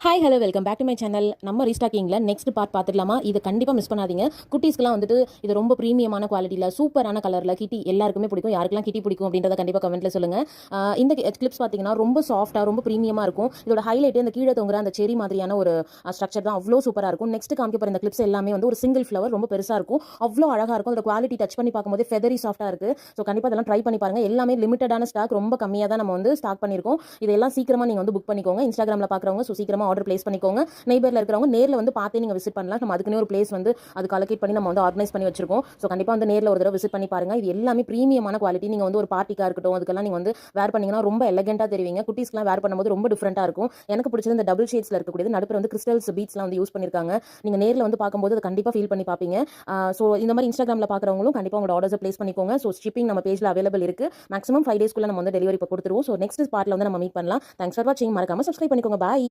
Hi hello welcome back to my channel. நம்ம ரீஸ்டாக்கிங்கில் next part பார்த்துடலாமா? இது கண்டிப்பாக மிஸ் பண்ணாதீங்க. குட்டீஸ்க்குலாம் வந்துட்டு இது ரொம்ப ப்ரீமியமான குவாலிட்டியில் சூப்பரான கலரில் கிட்டி எல்லாருக்குமே பிடிக்கும். யாருக்கெல்லாம் கிட்டி பிடிக்கும் அப்படின்றத கண்டிப்பாக கமெண்ட்டில் சொல்லுங்கள். இந்த கிளிப்ஸ் பார்த்தீங்கன்னா ரொம்ப சாஃப்ட்டாக ரொம்ப ப்ரீமியமாக இருக்கும். இதோட ஹைலைட்டு இந்த கீழே தொங்குற அந்த செரி மாதிரியான ஒரு ஸ்ட்ரக்சர் தான் அவ்வளோ சூப்பராக இருக்கும். நெக்ஸ்ட் காமிக்க போகிற இந்த கிளிப்ஸ் எல்லாமே வந்து ஒரு சிங்கிள் ஃப்ளவர் ரொம்ப பெருசாக இருக்கும். அவ்வளோ அழகாக இருக்கும். அதோட குவாலிட்டி டச் பண்ணி பார்க்கும்போது ஃபெதரி சாஃப்ட்டாக இருக்குது. ஸோ கண்டிப்பாக அதெல்லாம் ட்ரை பண்ணி பாருங்கள். எல்லாமே லிமிட்டடான ஸ்டாக், ரொம்ப கம்மியாக தான் நம்ம வந்து ஸ்டாக் பண்ணியிருக்கோம். இதெல்லாம் சீக்கிரமாக நீங்கள் வந்து புக் பண்ணிக்கோங்க. இன்ஸ்டாகிராமில் பார்க்குறவங்க ஸோ சீக்கிரமாக ஆர்டர் பிளேஸ் பண்ணிக்கோங்க. நெய்பர்ல இருக்கிறவங்க நேர்ல வந்து பார்த்தே நீங்க விசிட் பண்ணலாம். நம்ம அதுக்குன்னு ஒரு பிளேஸ் வந்து அதுக்கு அலோகேட் பண்ணி நம்ம வந்து ஆர்கனைஸ் பண்ணி வச்சிருக்கோம். ஸோ கண்டிப்பா வந்து நேர்ல ஒரு தடவை விசிட் பண்ணி பாருங்க. இது எல்லாமே பிரீமியமான குவாலிட்டி. நீங்க வந்து ஒரு பார்ட்டிக்கா இருக்கட்டும், அதுக்கெல்லாம் நீங்க வந்து வேர் பண்ணீங்கன்னா ரொம்ப எலகெண்டா தெரிவிங்க. குட்டீஸ்க்குலாம் வேர் பண்ணும்போது ரொம்ப டிஃபரெண்டா இருக்கும். எனக்கு பிடிச்சது இந்த டபுள் ஷேட்ஸ்ல இருக்கக்கூடியது. நடுப்புற வந்து கிறிஸ்டல்ஸ் பீட்ஸ்லாம் வந்து யூஸ் பண்ணிருக்காங்க. நீங்க நேர்ல வந்து பார்க்கும்போது அதை கண்டிப்பா ஃபீல் பண்ணி பார்ப்பீங்க. ஸோ இந்த மாதிரி இன்ஸ்டாகிராமில் பார்க்குறவங்களும் கண்டிப்பா உங்களோட ஆர்டர்ஸை பிளேஸ் பண்ணிக்கோங்க. ஸோ ஷிப்பிங் நம்ம பேஜ்ல அவைலபிள் இருக்கு. மேக்ஸிமம் 5 டேஸ்க்குள்ள நம்ம வந்து டெலிவரி இப்போ கொடுத்துருவோம். ஸோ நெக்ஸ்ட் பார்ட்ல வந்து நம்ம மீட் பண்ணலாம். தேங்க்ஸ் ஃபார் வாட்சிங். மறக்காம சப்ஸ்கிரைப் பண்ணிக்கோங்க. பாய்.